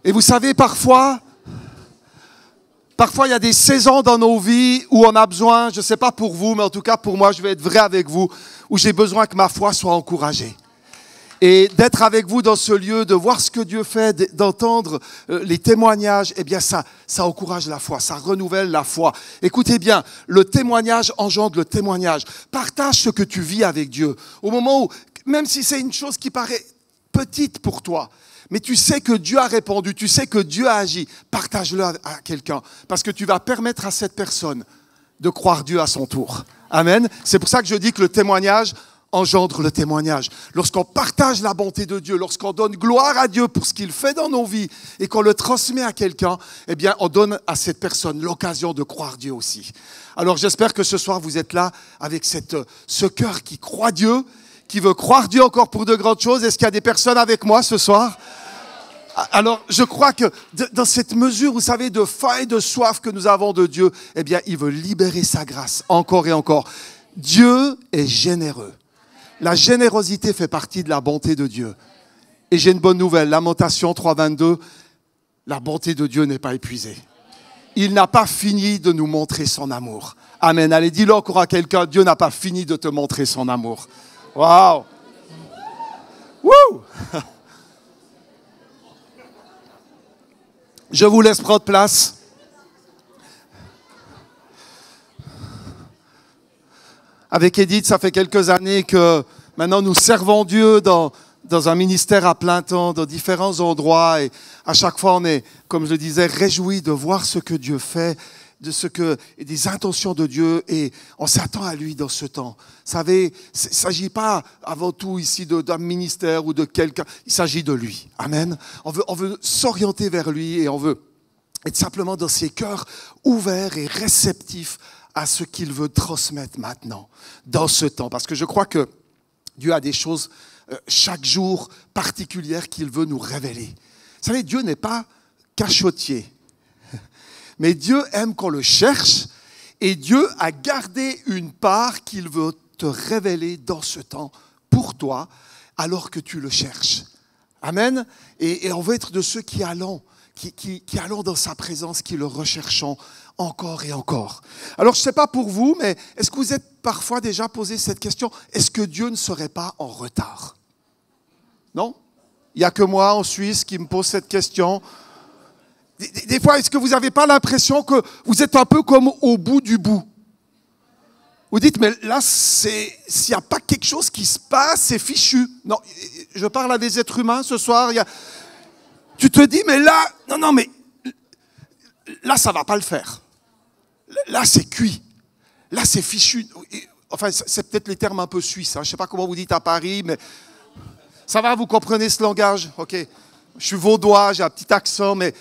Et vous savez, parfois, il y a des saisons dans nos vies où on a besoin, je ne sais pas pour vous, mais en tout cas pour moi, je vais être vrai avec vous, où j'ai besoin que ma foi soit encouragée. Et d'être avec vous dans ce lieu, de voir ce que Dieu fait, d'entendre les témoignages, eh bien ça encourage la foi, ça renouvelle la foi. Écoutez bien, le témoignage engendre le témoignage. Partage ce que tu vis avec Dieu. Au moment où, même si c'est une chose qui paraît petite pour toi, mais tu sais que Dieu a répondu, tu sais que Dieu a agi, partage-le à quelqu'un. Parce que tu vas permettre à cette personne de croire Dieu à son tour. Amen. C'est pour ça que je dis que le témoignage engendre le témoignage. Lorsqu'on partage la bonté de Dieu, lorsqu'on donne gloire à Dieu pour ce qu'il fait dans nos vies et qu'on le transmet à quelqu'un, eh bien, on donne à cette personne l'occasion de croire Dieu aussi. Alors, j'espère que ce soir, vous êtes là avec ce cœur qui croit Dieu, qui veut croire Dieu encore pour de grandes choses. Est-ce qu'il y a des personnes avec moi ce soir? Alors, je crois que dans cette mesure, vous savez, de faim et de soif que nous avons de Dieu, eh bien, il veut libérer sa grâce encore et encore. Dieu est généreux. La générosité fait partie de la bonté de Dieu. Et j'ai une bonne nouvelle, Lamentation 3.22, la bonté de Dieu n'est pas épuisée. Il n'a pas fini de nous montrer son amour. Amen. Allez, dis-le encore à quelqu'un, Dieu n'a pas fini de te montrer son amour. Waouh! Wouh! Je vous laisse prendre place. Avec Edith, ça fait quelques années que maintenant nous servons Dieu dans un ministère à plein temps, dans différents endroits. Et à chaque fois, on est, comme je le disais, réjouis de voir ce que Dieu fait, et des intentions de Dieu. Et on s'attend à lui dans ce temps. Vous savez, il ne s'agit pas avant tout ici d'un ministère ou de quelqu'un. Il s'agit de lui. Amen. On veut s'orienter vers lui et on veut être simplement dans ses cœurs ouverts et réceptifs à ce qu'il veut transmettre maintenant, dans ce temps. Parce que je crois que Dieu a des choses chaque jour particulières qu'il veut nous révéler. Vous savez, Dieu n'est pas cachotier. Mais Dieu aime qu'on le cherche et Dieu a gardé une part qu'il veut te révéler dans ce temps pour toi alors que tu le cherches. Amen. Et on veut être de ceux qui allons dans sa présence, qui le recherchons encore et encore. Alors, je ne sais pas pour vous, mais est-ce que vous êtes parfois déjà posé cette question? Est-ce que Dieu ne serait pas en retard? Non? Il n'y a que moi en Suisse qui me pose cette question. Des fois, est-ce que vous n'avez pas l'impression que vous êtes un peu comme au bout du bout? Vous dites, mais là, s'il n'y a pas quelque chose qui se passe, c'est fichu. Non, je parle à des êtres humains ce soir. Tu te dis, mais là, mais là, ça ne va pas le faire. Là, c'est cuit. Là, c'est fichu. Enfin, c'est peut-être les termes un peu suisses. Je ne sais pas comment vous dites à Paris, mais ça va, vous comprenez ce langage? Ok. Je suis vaudois, j'ai un petit accent, mais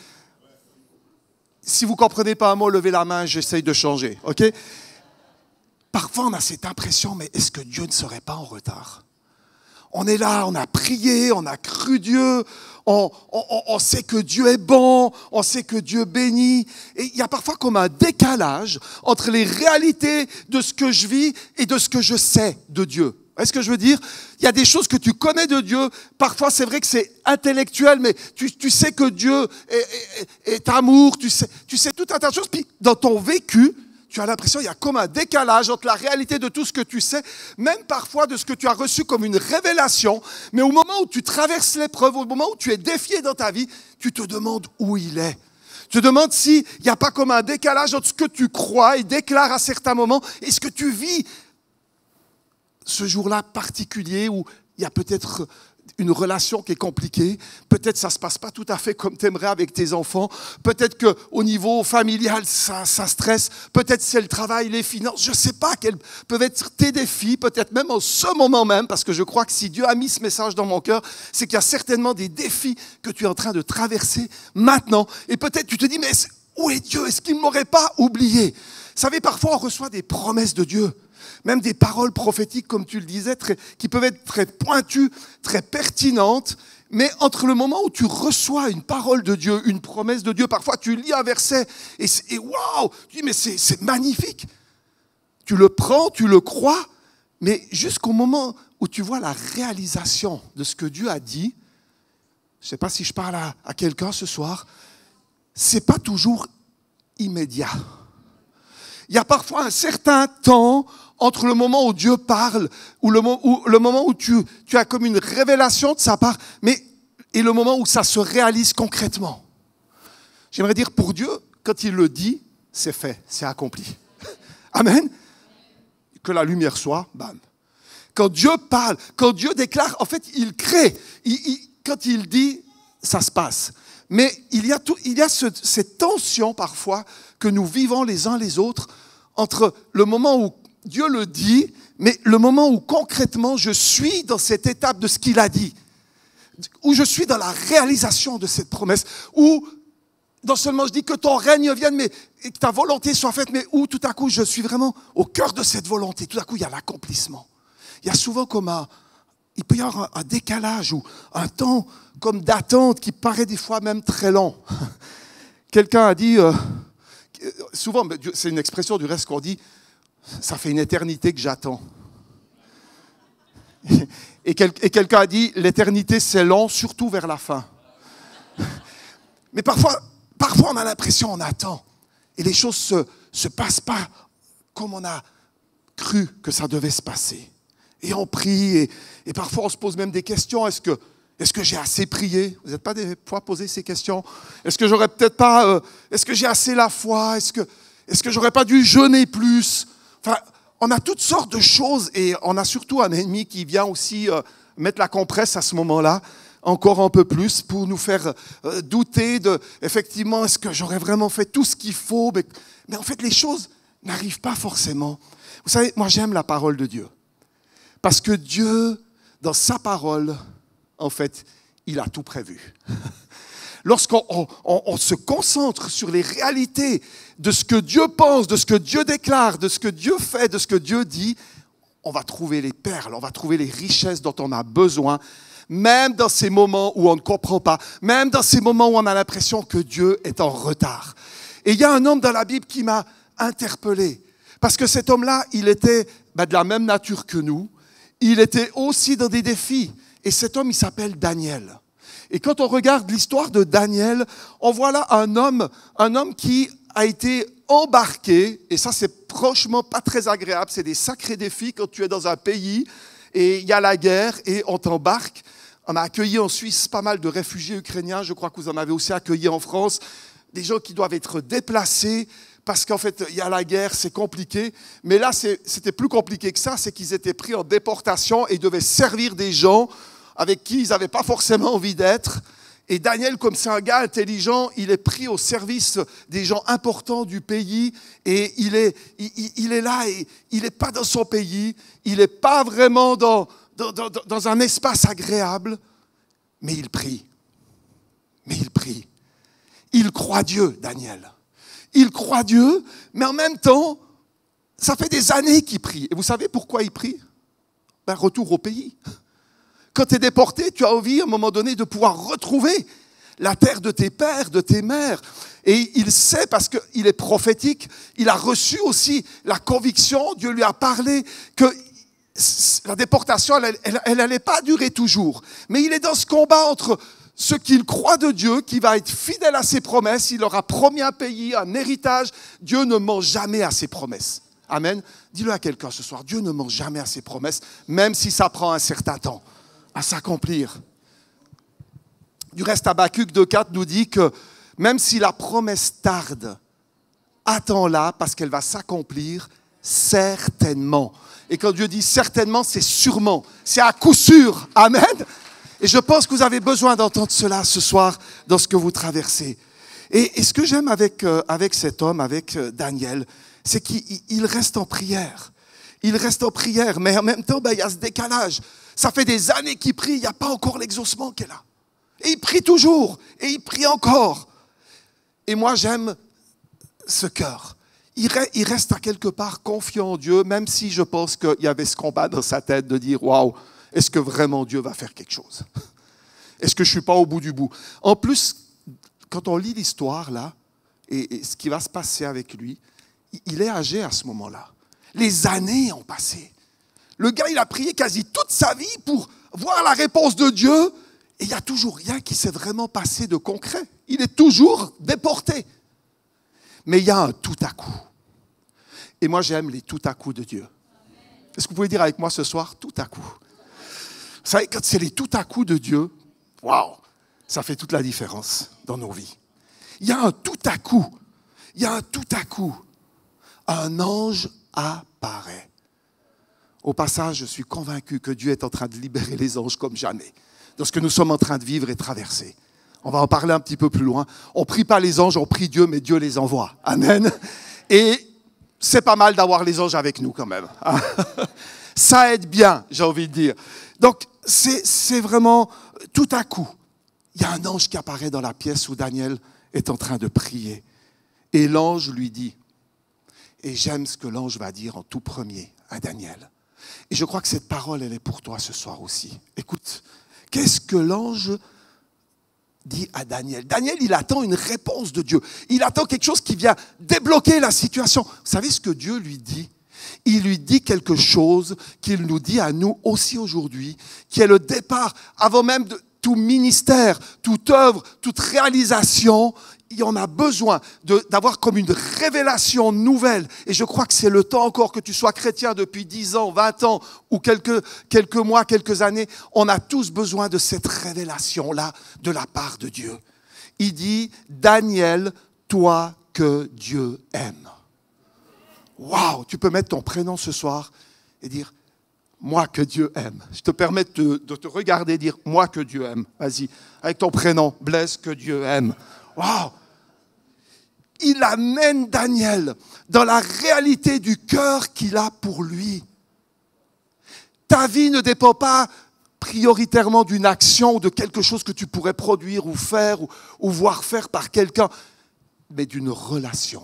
si vous ne comprenez pas un mot, levez la main, j'essaye de changer. Ok. Parfois, on a cette impression, mais est-ce que Dieu ne serait pas en retard? On est là, on a prié, on a cru Dieu, on sait que Dieu est bon, on sait que Dieu bénit. Et il y a parfois comme un décalage entre les réalités de ce que je vis et de ce que je sais de Dieu. Vous voyez ce que je veux dire? Il y a des choses que tu connais de Dieu. Parfois, c'est vrai que c'est intellectuel, mais tu sais que Dieu est amour, tu sais tout un tas de choses. Puis, dans ton vécu, tu as l'impression qu'il y a comme un décalage entre la réalité de tout ce que tu sais, même parfois de ce que tu as reçu comme une révélation. Mais au moment où tu traverses l'épreuve, au moment où tu es défié dans ta vie, tu te demandes où il est. Tu te demandes s'il n'y a pas comme un décalage entre ce que tu crois et déclares à certains moments et ce que tu vis ce jour-là particulier où il y a peut-être une relation qui est compliquée. Peut-être que ça ne se passe pas tout à fait comme tu aimerais avec tes enfants. Peut-être qu'au niveau familial, ça stresse. Peut-être c'est le travail, les finances. Je ne sais pas quels peuvent être tes défis. Peut-être même en ce moment même, parce que je crois que si Dieu a mis ce message dans mon cœur, c'est qu'il y a certainement des défis que tu es en train de traverser maintenant. Et peut-être tu te dis, mais où est Dieu? Est-ce qu'il ne m'aurait pas oublié? Vous savez, parfois on reçoit des promesses de Dieu. Même des paroles prophétiques, comme tu le disais, qui peuvent être très pointues, très pertinentes. Mais entre le moment où tu reçois une parole de Dieu, une promesse de Dieu, parfois tu lis un verset et waouh, tu dis mais c'est magnifique. Tu le prends, tu le crois, mais jusqu'au moment où tu vois la réalisation de ce que Dieu a dit, je ne sais pas si je parle à quelqu'un ce soir, ce n'est pas toujours immédiat. Il y a parfois un certain temps entre le moment où Dieu parle, ou le moment où tu as comme une révélation de sa part, et le moment où ça se réalise concrètement. J'aimerais dire, pour Dieu, quand il le dit, c'est fait, c'est accompli. Amen. Que la lumière soit, bam. Quand Dieu parle, quand Dieu déclare, en fait, il crée. Quand il dit, ça se passe. Mais il y a cette tension parfois que nous vivons les uns les autres entre le moment où Dieu le dit, mais le moment où concrètement je suis dans cette étape de ce qu'il a dit, où je suis dans la réalisation de cette promesse, où non seulement je dis que ton règne vienne, mais et que ta volonté soit faite, mais où tout à coup je suis vraiment au cœur de cette volonté. Tout à coup il y a l'accomplissement. Il y a souvent il peut y avoir un décalage ou un temps comme d'attente qui paraît des fois même très lent. Quelqu'un a dit, souvent, c'est une expression du reste qu'on dit, ça fait une éternité que j'attends. Et quelqu'un a dit, l'éternité c'est long, surtout vers la fin. Mais parfois on a l'impression qu'on attend. Et les choses se passent pas comme on a cru que ça devait se passer. Et on prie, et parfois on se pose même des questions. Est-ce que j'ai assez prié? Vous n'êtes pas des fois posé ces questions? Est-ce que j'aurais peut-être pas... est-ce que j'ai assez la foi? Est-ce que j'aurais pas dû jeûner plus? Enfin, on a toutes sortes de choses, et on a surtout un ennemi qui vient aussi mettre la compresse à ce moment-là, encore un peu plus, pour nous faire douter de, effectivement, est-ce que j'aurais vraiment fait tout ce qu'il faut? Mais en fait, les choses n'arrivent pas forcément. Vous savez, moi j'aime la parole de Dieu. Parce que Dieu, dans sa parole, en fait, il a tout prévu. Lorsqu'on se concentre sur les réalités de ce que Dieu pense, de ce que Dieu déclare, de ce que Dieu fait, de ce que Dieu dit, on va trouver les perles, on va trouver les richesses dont on a besoin, même dans ces moments où on ne comprend pas, même dans ces moments où on a l'impression que Dieu est en retard. Et il y a un homme dans la Bible qui m'a interpellé, parce que cet homme-là, il était de la même nature que nous, il était aussi dans des défis. Et cet homme, il s'appelle Daniel. Et quand on regarde l'histoire de Daniel, on voit là un homme qui a été embarqué, et ça c'est franchement pas très agréable, c'est des sacrés défis quand tu es dans un pays et il y a la guerre et on t'embarque. On a accueilli en Suisse pas mal de réfugiés ukrainiens, je crois que vous en avez aussi accueilli en France, des gens qui doivent être déplacés, parce qu'en fait, il y a la guerre, c'est compliqué. Mais là, c'était plus compliqué que ça, c'est qu'ils étaient pris en déportation et devaient servir des gens avec qui ils n'avaient pas forcément envie d'être. Et Daniel, comme c'est un gars intelligent, il est pris au service des gens importants du pays. Et il est là, et il n'est pas dans son pays, il n'est pas vraiment dans un espace agréable. Mais il prie. Il croit Dieu, Daniel. Il croit Dieu, mais en même temps, ça fait des années qu'il prie. Et vous savez pourquoi il prie? Retour au pays. Quand tu es déporté, tu as envie à un moment donné de pouvoir retrouver la terre de tes pères, de tes mères. Et il sait, parce qu'il est prophétique, il a reçu aussi la conviction, Dieu lui a parlé, que la déportation, elle n'allait pas durer toujours. Mais il est dans ce combat entre ce qu'il croit de Dieu, qui va être fidèle à ses promesses, il leur a promis un pays, un héritage. Dieu ne ment jamais à ses promesses. Amen. Dis-le à quelqu'un ce soir, Dieu ne ment jamais à ses promesses, même si ça prend un certain temps à s'accomplir. Du reste, Habakkuk 2,4 nous dit que même si la promesse tarde, attends-la parce qu'elle va s'accomplir certainement. Et quand Dieu dit certainement, c'est sûrement, c'est à coup sûr. Amen. Et je pense que vous avez besoin d'entendre cela ce soir dans ce que vous traversez. Et ce que j'aime avec cet homme, avec Daniel, c'est qu'il reste en prière. Il reste en prière, mais en même temps, il y a ce décalage. Ça fait des années qu'il prie, il n'y a pas encore l'exaucement qui est là. Et il prie toujours, et il prie encore. Et moi, j'aime ce cœur. Il reste à quelque part confiant en Dieu, même si je pense qu'il y avait ce combat dans sa tête de dire « Waouh, est-ce que vraiment Dieu va faire quelque chose? Est-ce que je ne suis pas au bout du bout ?» En plus, quand on lit l'histoire là, et ce qui va se passer avec lui, il est âgé à ce moment-là. Les années ont passé. Le gars, il a prié quasi toute sa vie pour voir la réponse de Dieu, Et il n'y a toujours rien qui s'est vraiment passé de concret. Il est toujours déporté. Mais il y a un tout à coup. Et moi, j'aime les tout à coup de Dieu. Est-ce que vous pouvez dire avec moi ce soir, tout à coup? Vous savez, quand c'est les tout à coup de Dieu, waouh, ça fait toute la différence dans nos vies. Il y a un tout à coup. Il y a un tout à coup. Un ange apparaît. Au passage, je suis convaincu que Dieu est en train de libérer les anges comme jamais, dans ce que nous sommes en train de vivre et traverser. On va en parler un petit peu plus loin. On ne prie pas les anges, on prie Dieu, mais Dieu les envoie. Amen. Et c'est pas mal d'avoir les anges avec nous quand même. Ça aide bien, j'ai envie de dire. Donc, c'est vraiment tout à coup. Il y a un ange qui apparaît dans la pièce où Daniel est en train de prier. Et l'ange lui dit, et j'aime ce que l'ange va dire en tout premier à Daniel. Et je crois que cette parole, elle est pour toi ce soir aussi. Écoute, qu'est-ce que l'ange dit à Daniel? Daniel, il attend une réponse de Dieu. Il attend quelque chose qui vient débloquer la situation. Vous savez ce que Dieu lui dit? Il lui dit quelque chose qu'il nous dit à nous aussi aujourd'hui, qui est le départ, avant même de tout ministère, toute œuvre, toute réalisation. Il y en a besoin d'avoir comme une révélation nouvelle. Et je crois que c'est le temps encore, que tu sois chrétien depuis 10 ans, 20 ans ou quelques mois, quelques années. On a tous besoin de cette révélation-là de la part de Dieu. Il dit, Daniel, toi que Dieu aime. Waouh, tu peux mettre ton prénom ce soir et dire, moi que Dieu aime. Je te permets de te regarder et dire, moi que Dieu aime. Vas-y, avec ton prénom, Blaise que Dieu aime. Waouh! Il amène Daniel dans la réalité du cœur qu'il a pour lui. Ta vie ne dépend pas prioritairement d'une action ou de quelque chose que tu pourrais produire ou faire ou voir faire par quelqu'un, mais d'une relation,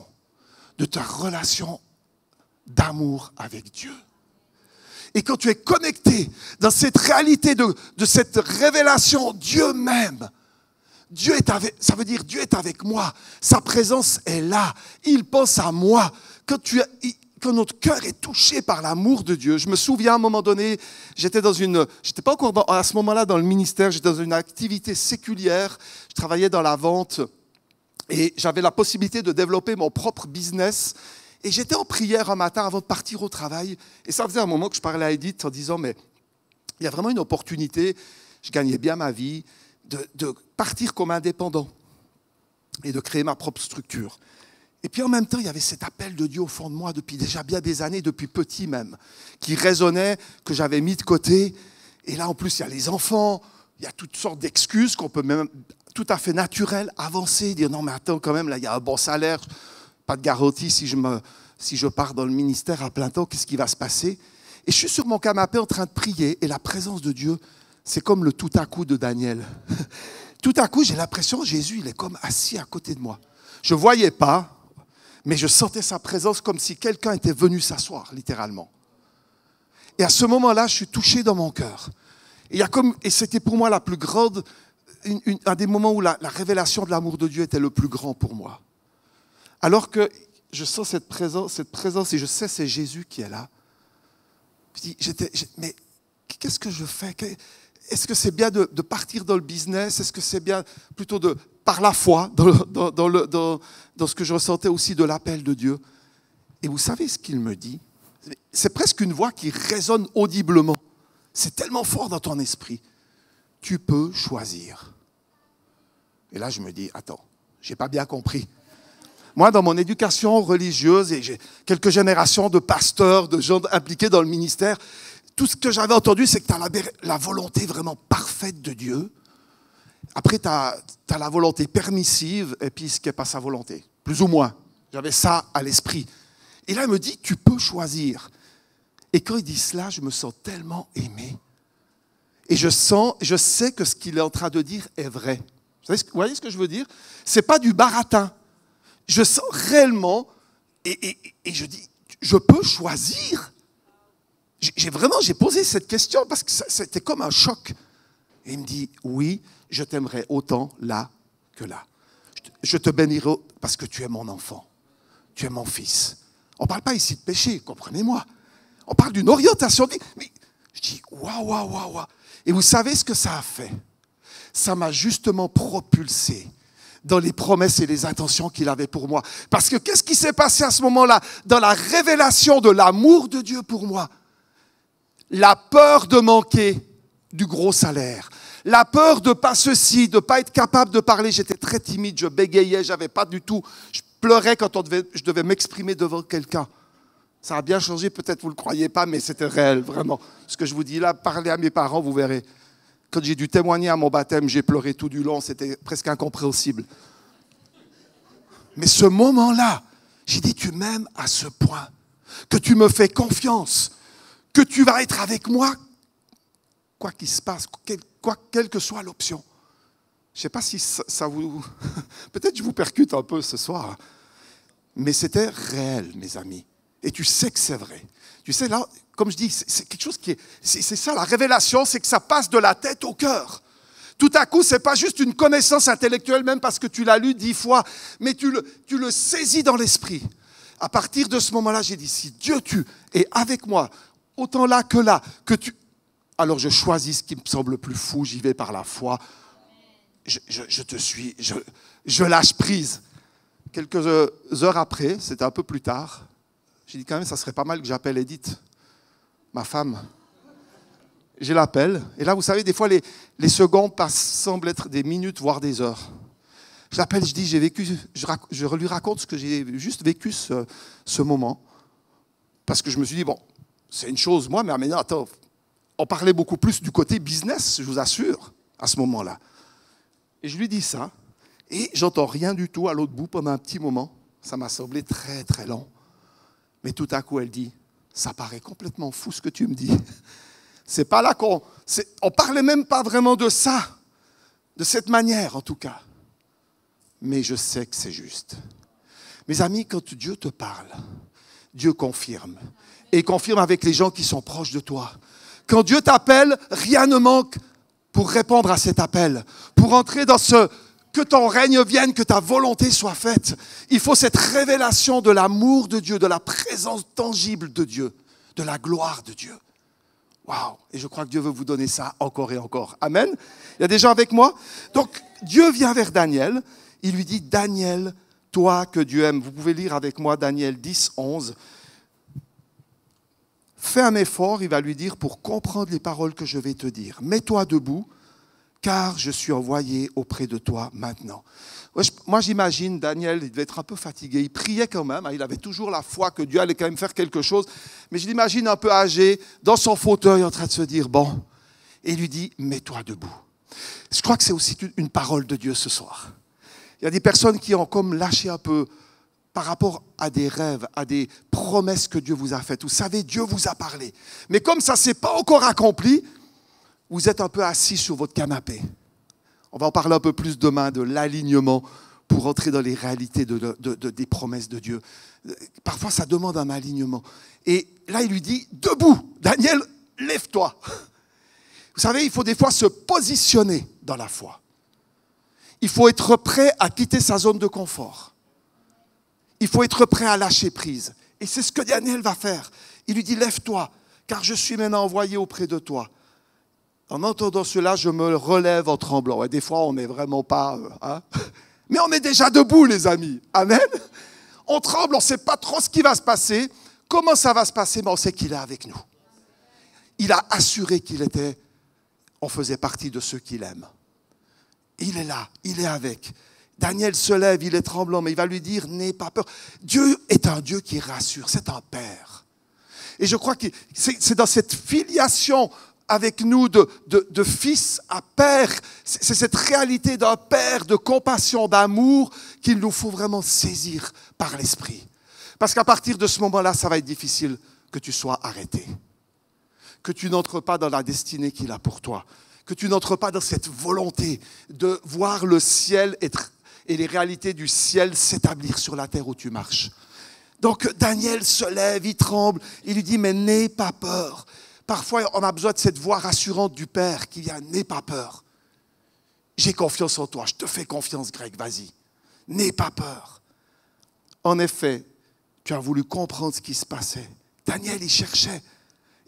de ta relation d'amour avec Dieu. Et quand tu es connecté dans cette réalité de cette révélation, Dieu m'aime. Dieu est avec, ça veut dire Dieu est avec moi. Sa présence est là. Il pense à moi. Quand notre cœur est touché par l'amour de Dieu. Je me souviens à un moment donné, j'étais pas encore à ce moment-là dans le ministère, j'étais dans une activité séculière. Je travaillais dans la vente et j'avais la possibilité de développer mon propre business. Et j'étais en prière un matin avant de partir au travail. Et ça faisait un moment que je parlais à Edith en disant, mais il y a vraiment une opportunité. Je gagnais bien ma vie. De partir comme indépendant et de créer ma propre structure. Et puis en même temps, il y avait cet appel de Dieu au fond de moi depuis déjà bien des années, depuis petit même, qui résonnait, que j'avais mis de côté. Et là, en plus, il y a les enfants, il y a toutes sortes d'excuses qu'on peut même, tout à fait naturelles, avancer, dire non mais attends quand même, là il y a un bon salaire, pas de garantie si je pars dans le ministère à plein temps, qu'est-ce qui va se passer? Et je suis sur mon canapé en train de prier et la présence de Dieu, c'est comme le tout à coup de Daniel. Tout à coup, j'ai l'impression, Jésus, il est comme assis à côté de moi. Je ne voyais pas, mais je sentais sa présence comme si quelqu'un était venu s'asseoir, littéralement. Et à ce moment-là, je suis touché dans mon cœur. Et c'était pour moi la plus grande, un des moments où la révélation de l'amour de Dieu était le plus grand pour moi. Alors que je sens cette présence et je sais c'est Jésus qui est là. Mais qu'est-ce que je fais? Est-ce que c'est bien de partir dans le business? Est-ce que c'est bien plutôt par la foi, dans ce que je ressentais aussi de l'appel de Dieu? Et vous savez ce qu'il me dit? C'est presque une voix qui résonne audiblement. C'est tellement fort dans ton esprit. Tu peux choisir. Et là, je me dis, attends, je n'ai pas bien compris. Moi, dans mon éducation religieuse, et j'ai quelques générations de pasteurs, de gens impliqués dans le ministère, tout ce que j'avais entendu, c'est que tu as la volonté vraiment parfaite de Dieu. Après, tu as la volonté permissive, et puis ce qui n'est pas sa volonté. Plus ou moins. J'avais ça à l'esprit. Et là, il me dit, tu peux choisir. Et quand il dit cela, je me sens tellement aimé. Et je sais que ce qu'il est en train de dire est vrai. Vous voyez ce que je veux dire? Ce n'est pas du baratin. Je sens réellement, et je dis, je peux choisir. J'ai posé cette question parce que c'était comme un choc. Et il me dit, oui, je t'aimerai autant là que là. Je te bénirai parce que tu es mon enfant. Tu es mon fils. On ne parle pas ici de péché, comprenez-moi. On parle d'une orientation. Mais je dis, waouh. Et vous savez ce que ça a fait? ça m'a justement propulsé dans les promesses et les intentions qu'il avait pour moi. Parce que qu'est-ce qui s'est passé à ce moment-là? Dans la révélation de l'amour de Dieu pour moi, la peur de manquer du gros salaire, la peur de pas ceci, de pas être capable de parler. J'étais très timide, je bégayais, j'avais pas du tout. Je pleurais quand je devais m'exprimer devant quelqu'un. Ça a bien changé, peut-être vous ne le croyez pas, mais c'était réel, vraiment. Ce que je vous dis là, parlez à mes parents, vous verrez. Quand j'ai dû témoigner à mon baptême, j'ai pleuré tout du long, c'était presque incompréhensible. Mais ce moment-là, j'ai dit, tu m'aimes à ce point, que tu me fais confiance, que tu vas être avec moi, quoi qu'il se passe, quelle que soit l'option. Je ne sais pas si ça vous... Peut-être que je vous percute un peu ce soir, mais c'était réel, mes amis. Et tu sais que c'est vrai. Tu sais, là, comme je dis, c'est quelque chose qui est... C'est ça, la révélation, c'est que ça passe de la tête au cœur. Tout à coup, ce n'est pas juste une connaissance intellectuelle, même parce que tu l'as lu 10 fois, mais tu le saisis dans l'esprit. À partir de ce moment-là, j'ai dit, si Dieu tu es avec moi, autant là, que tu... Alors je choisis ce qui me semble le plus fou, j'y vais par la foi. Je te suis, je lâche prise. Quelques heures après, c'était un peu plus tard, j'ai dit quand même, ça serait pas mal que j'appelle Edith, ma femme. Je l'appelle, et là, vous savez, des fois, les secondes semblent être des minutes, voire des heures. Je l'appelle, je dis, j'ai vécu, je lui raconte ce que j'ai juste vécu ce moment, parce que je me suis dit, bon, c'est une chose, moi, mais maintenant, attends, on parlait beaucoup plus du côté business, je vous assure, à ce moment-là. Et je lui dis ça, et j'entends rien du tout à l'autre bout pendant un petit moment. Ça m'a semblé très, très long. Mais tout à coup, elle dit, ça paraît complètement fou ce que tu me dis. C'est pas là on parlait même pas vraiment de ça, de cette manière en tout cas. Mais je sais que c'est juste. Mes amis, quand Dieu te parle, Dieu confirme. Et confirme avec les gens qui sont proches de toi. Quand Dieu t'appelle, rien ne manque pour répondre à cet appel. Pour entrer dans que ton règne vienne, que ta volonté soit faite. Il faut cette révélation de l'amour de Dieu, de la présence tangible de Dieu, de la gloire de Dieu. Waouh! Et je crois que Dieu veut vous donner ça encore et encore. Amen? Il y a des gens avec moi? Donc, Dieu vient vers Daniel. Il lui dit, Daniel, toi que Dieu aime. Vous pouvez lire avec moi Daniel 10, 11. Fais un effort, il va lui dire, pour comprendre les paroles que je vais te dire. Mets-toi debout, car je suis envoyé auprès de toi maintenant. Moi, j'imagine, Daniel, il devait être un peu fatigué. Il priait quand même, il avait toujours la foi que Dieu allait quand même faire quelque chose. Mais je l'imagine un peu âgé, dans son fauteuil, en train de se dire, bon. Et il lui dit, mets-toi debout. Je crois que c'est aussi une parole de Dieu ce soir. Il y a des personnes qui ont comme lâché un peu par rapport à des rêves, à des promesses que Dieu vous a faites. Vous savez, Dieu vous a parlé. Mais comme ça ne s'est pas encore accompli, vous êtes un peu assis sur votre canapé. On va en parler un peu plus demain de l'alignement pour entrer dans les réalités des promesses de Dieu. Parfois, ça demande un alignement. Et là, il lui dit, debout, Daniel, lève-toi. Vous savez, il faut des fois se positionner dans la foi. Il faut être prêt à quitter sa zone de confort. Il faut être prêt à lâcher prise. Et c'est ce que Daniel va faire. Il lui dit, lève-toi, car je suis maintenant envoyé auprès de toi. En entendant cela, je me relève en tremblant. Et des fois, on n'est vraiment pas... mais on est déjà debout, les amis. Amen. On tremble, on ne sait pas trop ce qui va se passer. Comment ça va se passer? Mais on sait qu'il est avec nous. Il a assuré on faisait partie de ceux qu'il aime. Il est là, il est avec. Daniel se lève, il est tremblant, mais il va lui dire, n'aie pas peur. Dieu est un Dieu qui rassure, c'est un Père. Et je crois que c'est dans cette filiation avec nous de fils à père, c'est cette réalité d'un Père, de compassion, d'amour, qu'il nous faut vraiment saisir par l'Esprit. Parce qu'à partir de ce moment-là, ça va être difficile que tu sois arrêté. Que tu n'entres pas dans la destinée qu'il a pour toi. Que tu n'entres pas dans cette volonté de voir le ciel et les réalités du ciel s'établir sur la terre où tu marches. Donc Daniel se lève, il tremble, il lui dit, mais n'aie pas peur. Parfois, on a besoin de cette voix rassurante du Père qui vient, n'aie pas peur. J'ai confiance en toi, je te fais confiance, Greg, vas-y. N'aie pas peur. En effet, tu as voulu comprendre ce qui se passait. Daniel, il cherchait.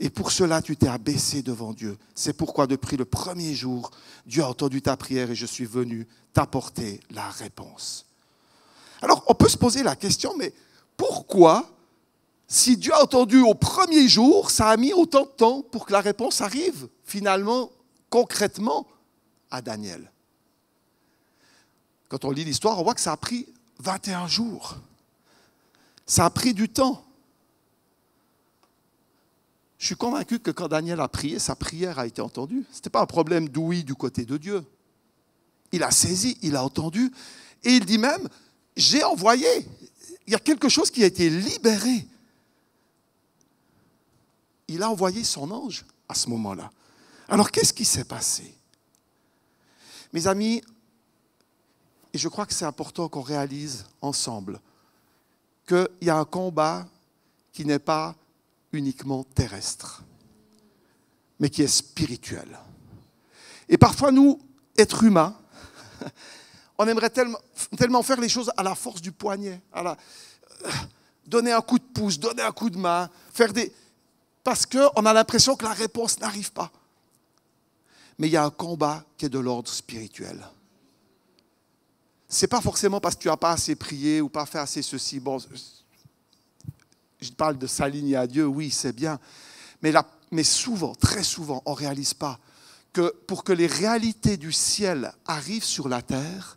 Et pour cela, tu t'es abaissé devant Dieu. C'est pourquoi, depuis le premier jour, Dieu a entendu ta prière et je suis venu t'apporter la réponse. Alors, on peut se poser la question, mais pourquoi, si Dieu a entendu au premier jour, ça a mis autant de temps pour que la réponse arrive, finalement, concrètement, à Daniel? Quand on lit l'histoire, on voit que ça a pris 21 jours. Ça a pris du temps. Je suis convaincu que quand Daniel a prié, sa prière a été entendue. Ce n'était pas un problème d'ouïe du côté de Dieu. Il a saisi, il a entendu. Et il dit même, j'ai envoyé. Il y a quelque chose qui a été libéré. Il a envoyé son ange à ce moment-là. Alors, qu'est-ce qui s'est passé? Mes amis, et je crois que c'est important qu'on réalise ensemble qu'il y a un combat qui n'est pas uniquement terrestre, mais qui est spirituel. Et parfois, nous, êtres humains, on aimerait tellement faire les choses à la force du poignet, donner un coup de pouce, donner un coup de main, parce qu'on a l'impression que la réponse n'arrive pas. Mais il y a un combat qui est de l'ordre spirituel. Ce n'est pas forcément parce que tu n'as pas assez prié ou pas fait assez ceci. Bon, je parle de s'aligner à Dieu, oui, c'est bien. Mais souvent, très souvent, on ne réalise pas que pour que les réalités du ciel arrivent sur la terre,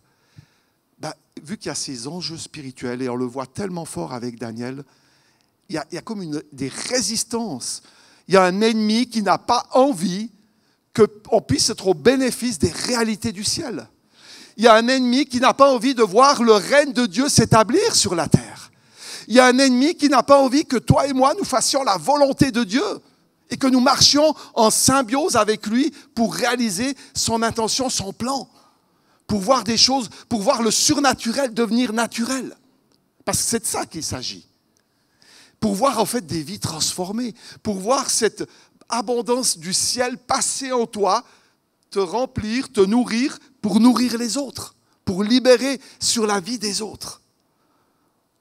vu qu'il y a ces enjeux spirituels, et on le voit tellement fort avec Daniel, il y a comme des résistances. Il y a un ennemi qui n'a pas envie qu'on puisse être au bénéfice des réalités du ciel. Il y a un ennemi qui n'a pas envie de voir le règne de Dieu s'établir sur la terre. Il y a un ennemi qui n'a pas envie que toi et moi, nous fassions la volonté de Dieu et que nous marchions en symbiose avec lui pour réaliser son intention, son plan, pour voir des choses, pour voir le surnaturel devenir naturel. Parce que c'est de ça qu'il s'agit. Pour voir en fait des vies transformées, pour voir cette abondance du ciel passer en toi, te remplir, te nourrir, pour nourrir les autres, pour libérer sur la vie des autres.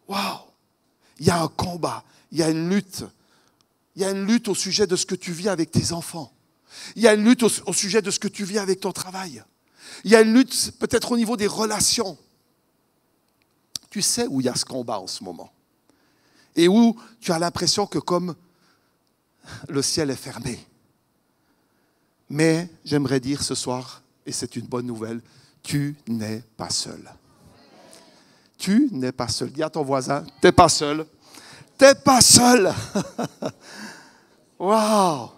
Waouh! Il y a un combat, il y a une lutte. Il y a une lutte au sujet de ce que tu vis avec tes enfants. Il y a une lutte au sujet de ce que tu vis avec ton travail. Il y a une lutte peut-être au niveau des relations. Tu sais où il y a ce combat en ce moment. Et où tu as l'impression que comme le ciel est fermé. Mais j'aimerais dire ce soir, et c'est une bonne nouvelle, tu n'es pas seul. Tu n'es pas seul. Dis à ton voisin, tu n'es pas seul. Tu n'es pas seul. Waouh!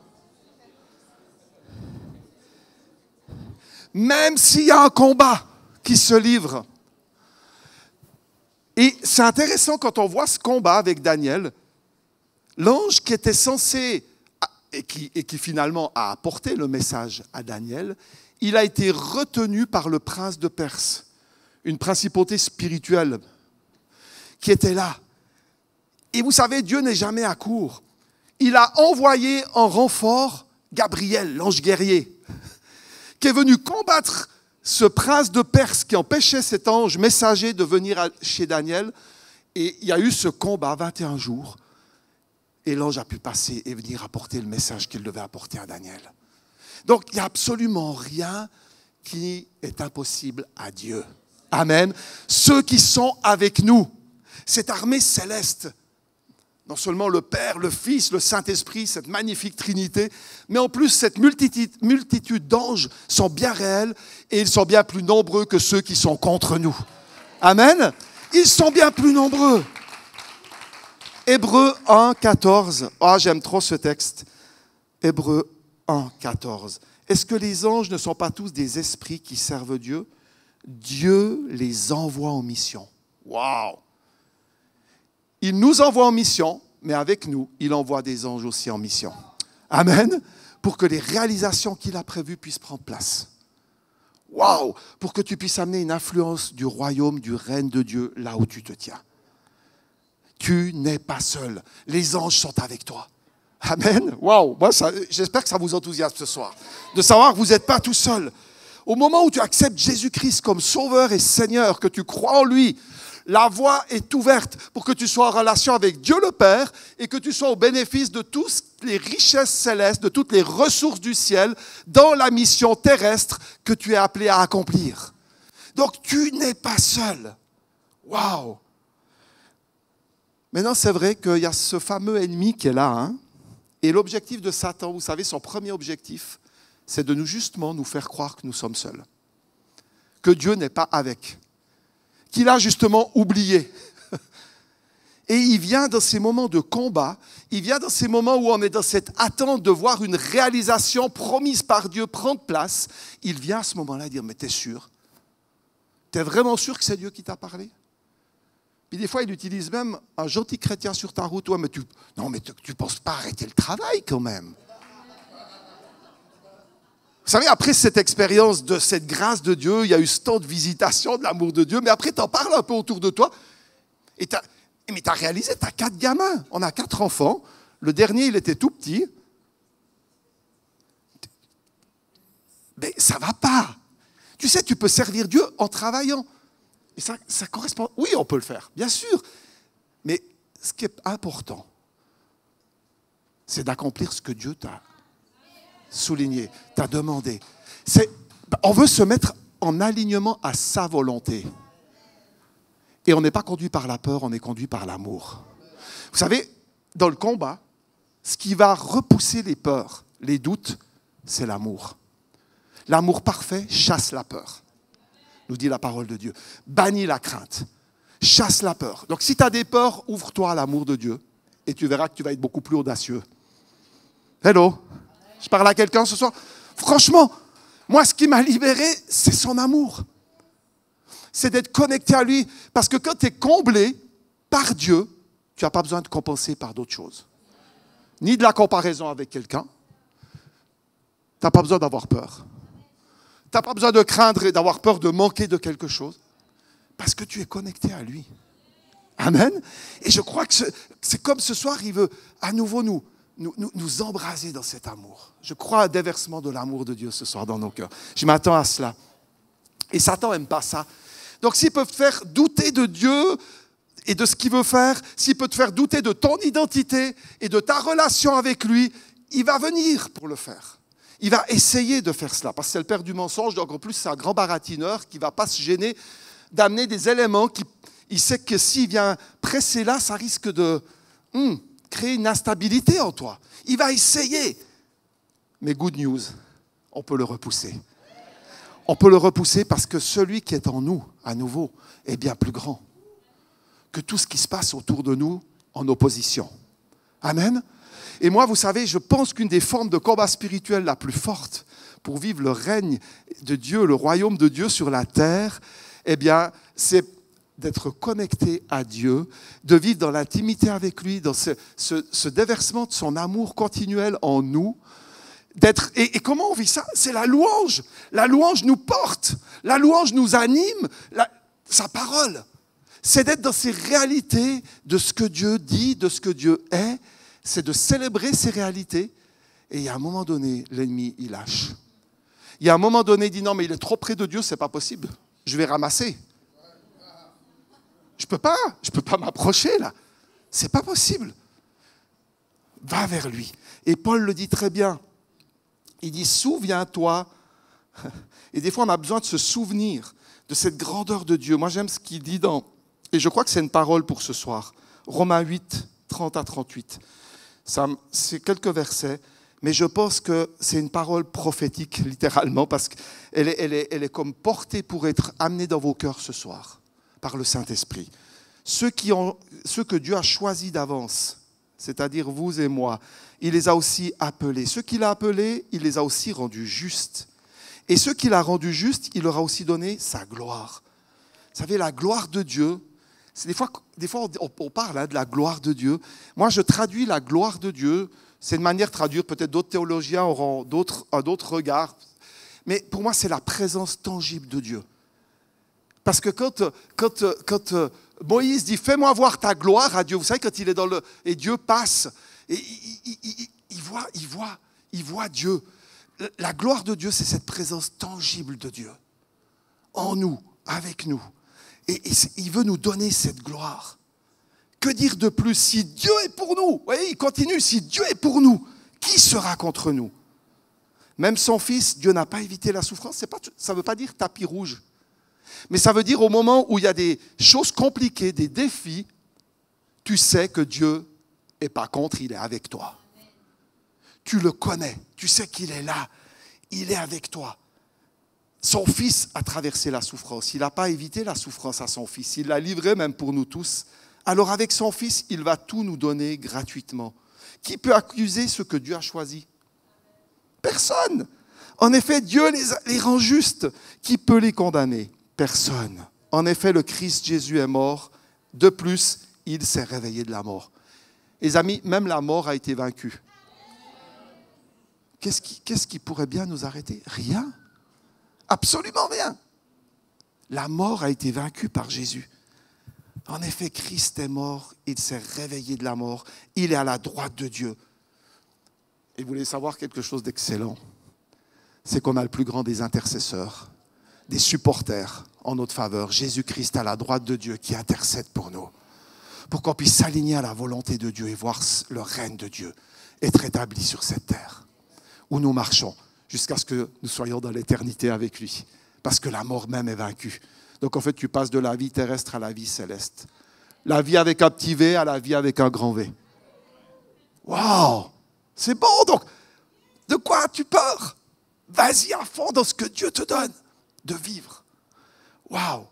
Même s'il y a un combat qui se livre. Et c'est intéressant quand on voit ce combat avec Daniel, l'ange qui était censé, et qui finalement a apporté le message à Daniel, il a été retenu par le prince de Perse, une principauté spirituelle qui était là. Et vous savez, Dieu n'est jamais à court. Il a envoyé en renfort Gabriel, l'ange guerrier, qui est venu combattre ce prince de Perse qui empêchait cet ange messager de venir chez Daniel. Et il y a eu ce combat, 21 jours. Et l'ange a pu passer et venir apporter le message qu'il devait apporter à Daniel. Donc, il n'y a absolument rien qui est impossible à Dieu. Amen. Ceux qui sont avec nous, cette armée céleste, non seulement le Père, le Fils, le Saint-Esprit, cette magnifique Trinité, mais en plus cette multitude d'anges sont bien réels et ils sont bien plus nombreux que ceux qui sont contre nous. Amen. Ils sont bien plus nombreux. Hébreux 1, 14. Ah, j'aime trop ce texte. Hébreux 1, 14. Est-ce que les anges ne sont pas tous des esprits qui servent Dieu? Dieu les envoie en mission. Waouh! Il nous envoie en mission, mais avec nous, il envoie des anges aussi en mission. Amen. Pour que les réalisations qu'il a prévues puissent prendre place. Waouh! Pour que tu puisses amener une influence du royaume, du règne de Dieu, là où tu te tiens. Tu n'es pas seul. Les anges sont avec toi. Amen. Waouh! Moi, j'espère que ça vous enthousiasme ce soir. De savoir que vous n'êtes pas tout seul. Au moment où tu acceptes Jésus-Christ comme Sauveur et Seigneur, que tu crois en lui, La voie est ouverte pour que tu sois en relation avec Dieu le Père et que tu sois au bénéfice de toutes les richesses célestes, de toutes les ressources du ciel dans la mission terrestre que tu es appelé à accomplir. Donc, tu n'es pas seul. Waouh! Maintenant, c'est vrai qu'il y a ce fameux ennemi qui est là. Hein? Et l'objectif de Satan, vous savez, son premier objectif, c'est de nous faire croire que nous sommes seuls. Que Dieu n'est pas avec. Qu'il a justement oublié. Et il vient dans ces moments de combat, il vient dans ces moments où on est dans cette attente de voir une réalisation promise par Dieu prendre place. Il vient à ce moment-là dire, mais t'es sûr? T'es vraiment sûr que c'est Dieu qui t'a parlé? Puis des fois, il utilise même un gentil chrétien sur ta route. Ouais, mais tu ne penses pas arrêter le travail quand même. Vous savez, après cette expérience de cette grâce de Dieu, il y a eu ce temps de visitation de l'amour de Dieu, mais après, tu en parles un peu autour de toi. Mais tu as réalisé, tu as 4 gamins. On a 4 enfants. Le dernier, il était tout petit. Mais ça ne va pas. Tu sais, tu peux servir Dieu en travaillant. Et ça correspond. Oui, on peut le faire, bien sûr. Mais ce qui est important, c'est d'accomplir ce que Dieu t'a souligné, t'a demandé. On veut se mettre en alignement à sa volonté. Et on n'est pas conduit par la peur, on est conduit par l'amour. Vous savez, dans le combat, ce qui va repousser les peurs, les doutes, c'est l'amour. L'amour parfait chasse la peur, nous dit la parole de Dieu. Bannis la crainte, chasse la peur. Donc si tu as des peurs, ouvre-toi à l'amour de Dieu et tu verras que tu vas être beaucoup plus audacieux. Hello? Je parle à quelqu'un ce soir. Franchement, moi, ce qui m'a libéré, c'est son amour. C'est d'être connecté à lui. Parce que quand tu es comblé par Dieu, tu n'as pas besoin de compenser par d'autres choses. Ni de la comparaison avec quelqu'un. Tu n'as pas besoin d'avoir peur. Tu n'as pas besoin de craindre et d'avoir peur de manquer de quelque chose. Parce que tu es connecté à lui. Amen. Et je crois que c'est comme ce soir, il veut à nouveau nous embraser dans cet amour. Je crois à un déversement de l'amour de Dieu ce soir dans nos cœurs. Je m'attends à cela. Et Satan n'aime pas ça. Donc s'il peut te faire douter de Dieu et de ce qu'il veut faire, s'il peut te faire douter de ton identité et de ta relation avec lui, il va venir pour le faire. Il va essayer de faire cela, parce que c'est le père du mensonge, donc en plus c'est un grand baratineur qui ne va pas se gêner d'amener des éléments il sait que s'il vient presser là, ça risque de créer une instabilité en toi. Il va essayer. Mais good news, on peut le repousser. On peut le repousser parce que celui qui est en nous, à nouveau, est bien plus grand que tout ce qui se passe autour de nous en opposition. Amen. Et moi, vous savez, je pense qu'une des formes de combat spirituel la plus forte pour vivre le règne de Dieu, le royaume de Dieu sur la terre, eh bien, c'est d'être connecté à Dieu, de vivre dans l'intimité avec lui, dans ce déversement de son amour continuel en nous. Et comment on vit ça? C'est la louange. La louange nous porte. La louange nous anime. Sa parole. C'est d'être dans ces réalités de ce que Dieu dit, de ce que Dieu est. C'est de célébrer ces réalités. Et il y a un moment donné, l'ennemi, il lâche. Il y a un moment donné, il dit non, mais il est trop près de Dieu, c'est pas possible. Je vais ramasser. Je peux pas m'approcher là. C'est pas possible. Va vers lui. Et Paul le dit très bien. Il dit, souviens-toi. Et des fois, on a besoin de se souvenir de cette grandeur de Dieu. Moi, j'aime ce qu'il dit et je crois que c'est une parole pour ce soir. Romains 8, 30 à 38. C'est quelques versets, mais je pense que c'est une parole prophétique, littéralement, parce qu'elle est comme portée pour être amenée dans vos cœurs ce soir, par le Saint-Esprit. Ceux que Dieu a choisis d'avance, c'est-à-dire vous et moi, il les a aussi appelés. Ceux qu'il a appelés, il les a aussi rendus justes. Et ceux qu'il a rendus justes, il leur a aussi donné sa gloire. Vous savez, la gloire de Dieu, c'est des fois on parle de la gloire de Dieu. Moi, je traduis la gloire de Dieu. C'est une manière de traduire, peut-être d'autres théologiens auront un autre regard. Mais pour moi, c'est la présence tangible de Dieu. Parce que quand Moïse dit « Fais-moi voir ta gloire à Dieu », vous savez, quand il est et Dieu passe, et il voit Dieu. La gloire de Dieu, c'est cette présence tangible de Dieu. En nous, avec nous. Et il veut nous donner cette gloire. Que dire de plus? Si Dieu est pour nous, vous voyez, il continue, si Dieu est pour nous, qui sera contre nous? Même son fils, Dieu n'a pas évité la souffrance. Ça ne veut pas dire tapis rouge. Mais ça veut dire au moment où il y a des choses compliquées, des défis, tu sais que Dieu n'est pas contre, il est avec toi. Tu le connais, tu sais qu'il est là, il est avec toi. Son fils a traversé la souffrance, il n'a pas évité la souffrance à son fils, il l'a livré même pour nous tous. Alors avec son fils, il va tout nous donner gratuitement. Qui peut accuser ce que Dieu a choisi? Personne. En effet, Dieu les rend justes. Qui peut les condamner? Personne. En effet, le Christ Jésus est mort. De plus, il s'est réveillé de la mort. Les amis, même la mort a été vaincue. Qu'est-ce qui pourrait bien nous arrêter? Rien. Absolument rien. La mort a été vaincue par Jésus. En effet, Christ est mort, il s'est réveillé de la mort, il est à la droite de Dieu. Et vous voulez savoir quelque chose d'excellent? C'est qu'on a le plus grand des intercesseurs, des supporters en notre faveur. Jésus-Christ à la droite de Dieu qui intercède pour nous, pour qu'on puisse s'aligner à la volonté de Dieu et voir le règne de Dieu être établi sur cette terre, où nous marchons jusqu'à ce que nous soyons dans l'éternité avec lui, parce que la mort même est vaincue. Donc en fait, tu passes de la vie terrestre à la vie céleste. La vie avec un petit V à la vie avec un grand V. Waouh! C'est bon, donc de quoi as-tu peur? Vas-y à fond dans ce que Dieu te donne de vivre. Waouh!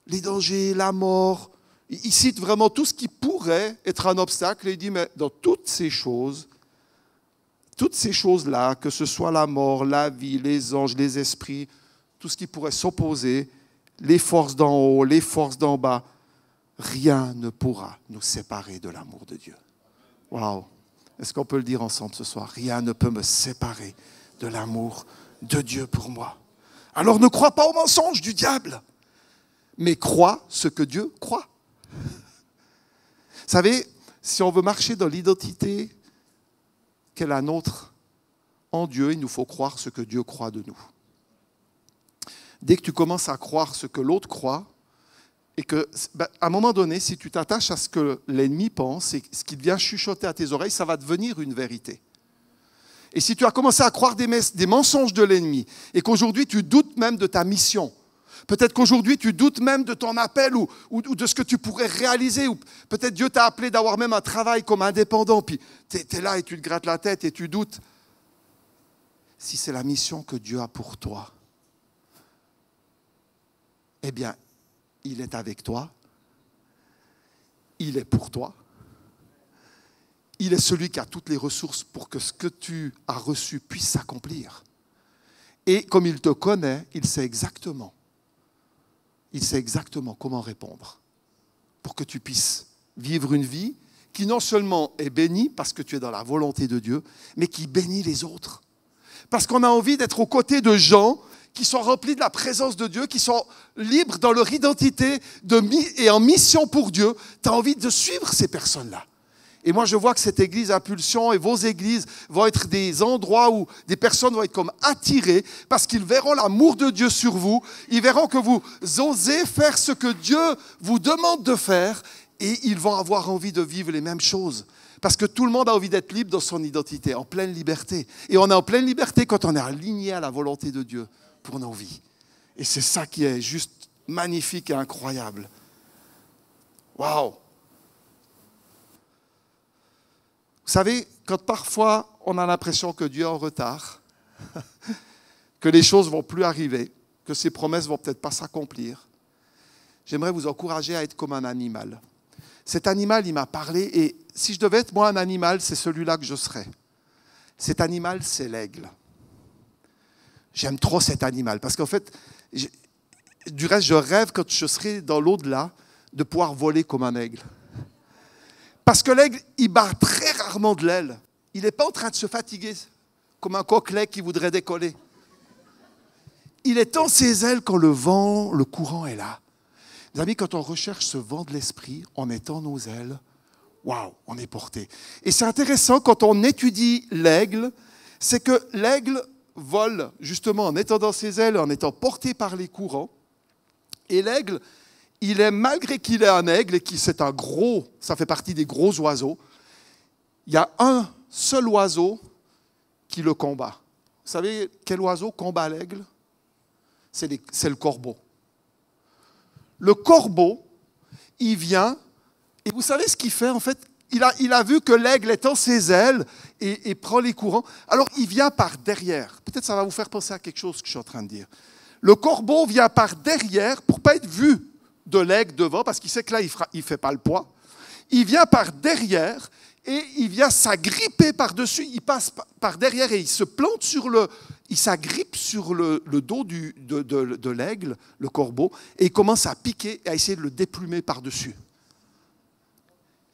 Les dangers, la mort, il cite vraiment tout ce qui pourrait être un obstacle et il dit, mais dans toutes ces choses-là, que ce soit la mort, la vie, les anges, les esprits, tout ce qui pourrait s'opposer, les forces d'en haut, les forces d'en bas, rien ne pourra nous séparer de l'amour de Dieu. Waouh! Est-ce qu'on peut le dire ensemble ce soir? Rien ne peut me séparer de l'amour de Dieu pour moi. Alors ne crois pas aux mensonges du diable, mais crois ce que Dieu croit. Vous savez, si on veut marcher dans l'identité qu'est la nôtre en Dieu, il nous faut croire ce que Dieu croit de nous. Dès que tu commences à croire ce que l'autre croit, et qu'à un moment donné, si tu t'attaches à ce que l'ennemi pense et ce qui vient chuchoter à tes oreilles, ça va devenir une vérité. Et si tu as commencé à croire des mensonges de l'ennemi et qu'aujourd'hui tu doutes même de ta mission, peut-être qu'aujourd'hui tu doutes même de ton appel ou de ce que tu pourrais réaliser, ou peut-être Dieu t'a appelé d'avoir même un travail comme indépendant, puis tu es là et tu te grattes la tête et tu doutes. Si c'est la mission que Dieu a pour toi, eh bien, il est avec toi, il est pour toi, il est celui qui a toutes les ressources pour que ce que tu as reçu puisse s'accomplir. Et comme il te connaît, il sait exactement comment répondre pour que tu puisses vivre une vie qui non seulement est bénie parce que tu es dans la volonté de Dieu, mais qui bénit les autres. Parce qu'on a envie d'être aux côtés de gens qui sont remplis de la présence de Dieu, qui sont libres dans leur identité et en mission pour Dieu. Tu as envie de suivre ces personnes-là. Et moi, je vois que cette église Impulsion et vos églises vont être des endroits où des personnes vont être comme attirées parce qu'ils verront l'amour de Dieu sur vous. Ils verront que vous osez faire ce que Dieu vous demande de faire et ils vont avoir envie de vivre les mêmes choses. Parce que tout le monde a envie d'être libre dans son identité, en pleine liberté. Et on est en pleine liberté quand on est aligné à la volonté de Dieu pour nos vies. Et c'est ça qui est juste magnifique et incroyable. Waouh! Vous savez, quand parfois on a l'impression que Dieu est en retard, que les choses ne vont plus arriver, que ses promesses ne vont peut-être pas s'accomplir, j'aimerais vous encourager à être comme un animal. Cet animal, il m'a parlé, et si je devais être moi un animal, c'est celui-là que je serais. Cet animal, c'est l'aigle. J'aime trop cet animal, parce qu'en fait, du reste, je rêve quand je serai dans l'au-delà de pouvoir voler comme un aigle. Parce que l'aigle, il bat très rarement de l'aile. Il n'est pas en train de se fatiguer comme un coquelet qui voudrait décoller. Il étend ses ailes quand le vent, le courant est là. Mes amis, quand on recherche ce vent de l'esprit, on étend nos ailes, waouh, on est porté. Et c'est intéressant quand on étudie l'aigle, c'est que l'aigle vole justement en étendant ses ailes, en étant porté par les courants. Et l'aigle, il est, malgré qu'il est un aigle et que c'est un gros, ça fait partie des gros oiseaux, il y a un seul oiseau qui le combat. Vous savez quel oiseau combat l'aigle? C'est le corbeau. Le corbeau, il vient, et vous savez ce qu'il fait en fait? Il a vu que l'aigle étend ses ailes et prend les courants. Alors il vient par derrière. Peut-être ça va vous faire penser à quelque chose que je suis en train de dire. Le corbeau vient par derrière pour ne pas être vu de l'aigle devant, parce qu'il sait que là, il ne fait pas le poids. Il vient par derrière et il vient s'agripper par-dessus. Il passe par derrière et il se plante il s'agrippe sur le dos de l'aigle, le corbeau, et il commence à piquer et à essayer de le déplumer par-dessus.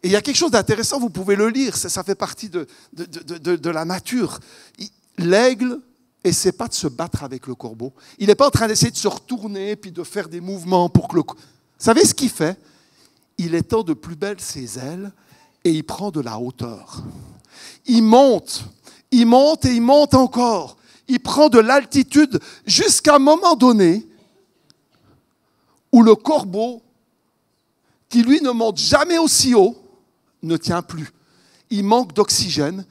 Et il y a quelque chose d'intéressant, vous pouvez le lire, ça fait partie de la nature. L'aigle n'essaie pas de se battre avec le corbeau. Il n'est pas en train d'essayer de se retourner puis de faire des mouvements pour que le... Vous savez ce qu'il fait? Il étend de plus belle ses ailes et il prend de la hauteur. Il monte et il monte encore. Il prend de l'altitude jusqu'à un moment donné où le corbeau, qui lui ne monte jamais aussi haut, ne tient plus. Il manque d'oxygène,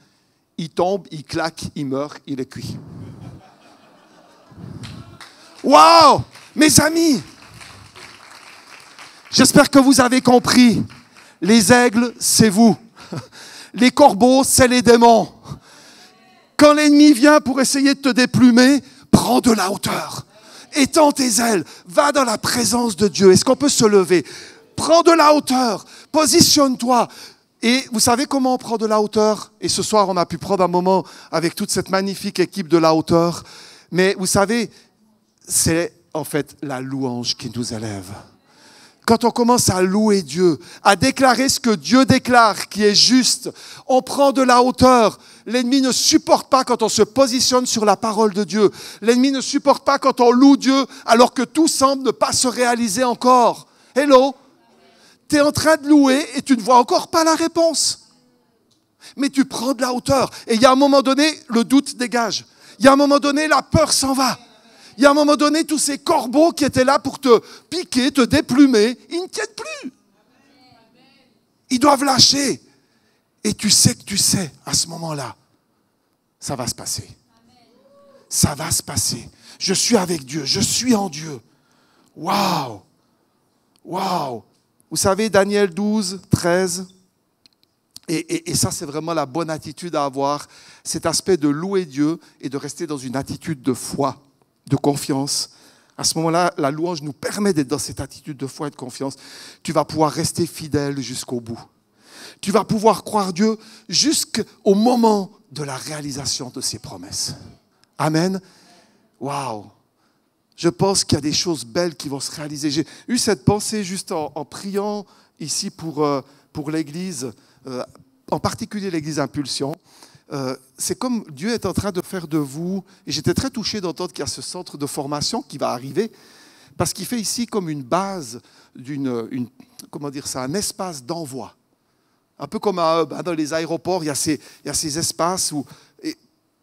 il tombe, il claque, il meurt, il est cuit. Waouh! Mes amis, j'espère que vous avez compris. Les aigles, c'est vous. Les corbeaux, c'est les démons. Quand l'ennemi vient pour essayer de te déplumer, prends de la hauteur. Étends tes ailes. Va dans la présence de Dieu. Est-ce qu'on peut se lever? Prends de la hauteur. Positionne-toi. Et vous savez comment on prend de la hauteur? Et ce soir, on a pu prendre un moment avec toute cette magnifique équipe de la hauteur. Mais vous savez, c'est en fait la louange qui nous élève. Quand on commence à louer Dieu, à déclarer ce que Dieu déclare, qui est juste, on prend de la hauteur. L'ennemi ne supporte pas quand on se positionne sur la parole de Dieu. L'ennemi ne supporte pas quand on loue Dieu alors que tout semble ne pas se réaliser encore. Hello? Tu es en train de louer et tu ne vois encore pas la réponse. Mais tu prends de la hauteur. Et il y a un moment donné, le doute dégage. Il y a un moment donné, la peur s'en va. Il y a un moment donné, tous ces corbeaux qui étaient là pour te piquer, te déplumer, ils ne tiennent plus. Ils doivent lâcher. Et tu sais que tu sais, à ce moment-là, ça va se passer. Ça va se passer. Je suis avec Dieu, je suis en Dieu. Waouh! Waouh! Vous savez, Daniel 12, 13, et ça c'est vraiment la bonne attitude à avoir, cet aspect de louer Dieu et de rester dans une attitude de foi, de confiance. À ce moment-là, la louange nous permet d'être dans cette attitude de foi et de confiance. Tu vas pouvoir rester fidèle jusqu'au bout. Tu vas pouvoir croire Dieu jusqu'au moment de la réalisation de ses promesses. Amen. Waouh! Je pense qu'il y a des choses belles qui vont se réaliser. J'ai eu cette pensée juste en priant ici pour l'Église, en particulier l'Église Impulsion. C'est comme Dieu est en train de faire de vous, et j'étais très touché d'entendre qu'il y a ce centre de formation qui va arriver, parce qu'il fait ici comme une base, un espace d'envoi. Un peu comme dans les aéroports, il y a ces espaces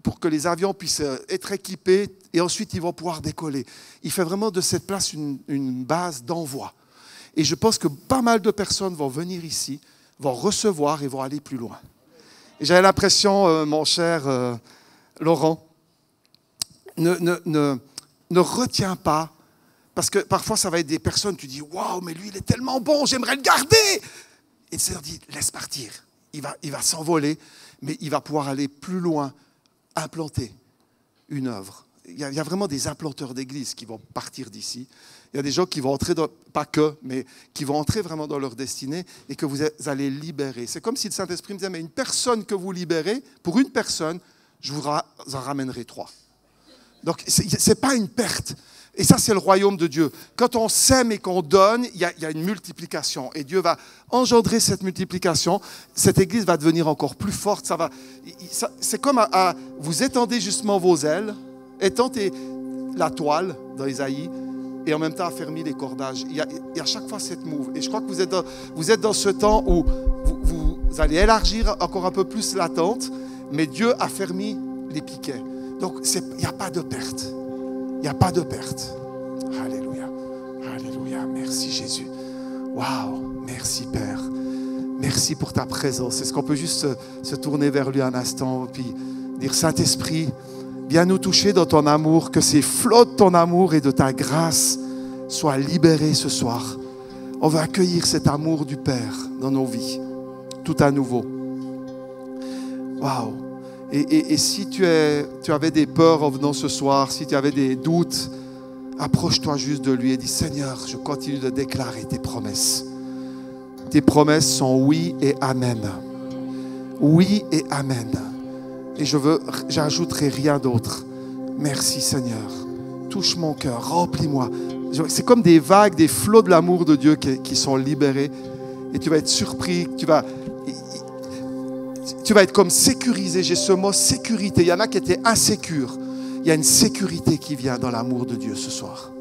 pour que les avions puissent être équipés et ensuite ils vont pouvoir décoller. Il fait vraiment de cette place une base d'envoi. Et je pense que pas mal de personnes vont venir ici, vont recevoir et vont aller plus loin. Et j'avais l'impression, mon cher Laurent, ne retiens pas, parce que parfois ça va être des personnes, tu dis « Waouh, mais lui il est tellement bon, j'aimerais le garder !» Et le Seigneur dit « Laisse partir, il va s'envoler, mais il va pouvoir aller plus loin, implanter une œuvre. » Il y a vraiment des implanteurs d'église qui vont partir d'ici. Il y a des gens qui vont entrer, pas que, mais qui vont entrer vraiment dans leur destinée et que vous allez libérer. C'est comme si le Saint-Esprit me disait, mais une personne que vous libérez, pour une personne, je vous en ramènerai 3. Donc, ce n'est pas une perte. Et ça, c'est le royaume de Dieu. Quand on sème et qu'on donne, il y a une multiplication. Et Dieu va engendrer cette multiplication. Cette église va devenir encore plus forte. C'est comme vous étendez justement vos ailes, étendez la toile dans Ésaïe, et en même temps affermir les cordages. Il y a à chaque fois cette move. Et je crois que vous êtes dans ce temps où vous allez élargir encore un peu plus la tente, mais Dieu affermit les piquets. Donc, il n'y a pas de perte. Il n'y a pas de perte. Alléluia. Alléluia. Merci Jésus. Waouh. Merci Père. Merci pour ta présence. Est-ce qu'on peut juste se tourner vers lui un instant puis dire Saint-Esprit, viens nous toucher dans ton amour, que ces flots de ton amour et de ta grâce soient libérés ce soir. On va accueillir cet amour du Père dans nos vies, tout à nouveau. Waouh! Et si tu avais des peurs en venant ce soir, si tu avais des doutes, approche-toi juste de lui et dis Seigneur, je continue de déclarer tes promesses. Tes promesses sont oui et amen. Oui et amen. Et j'ajouterai rien d'autre. Merci Seigneur. Touche mon cœur, remplis-moi. C'est comme des vagues, des flots de l'amour de Dieu qui sont libérés. Et tu vas être surpris, tu vas être comme sécurisé. J'ai ce mot sécurité. Il y en a qui étaient insécures. Il y a une sécurité qui vient dans l'amour de Dieu ce soir.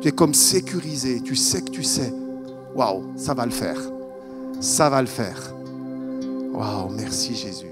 Tu es comme sécurisé. Tu sais que tu sais. Waouh, ça va le faire. Ça va le faire. Waouh, merci Jésus.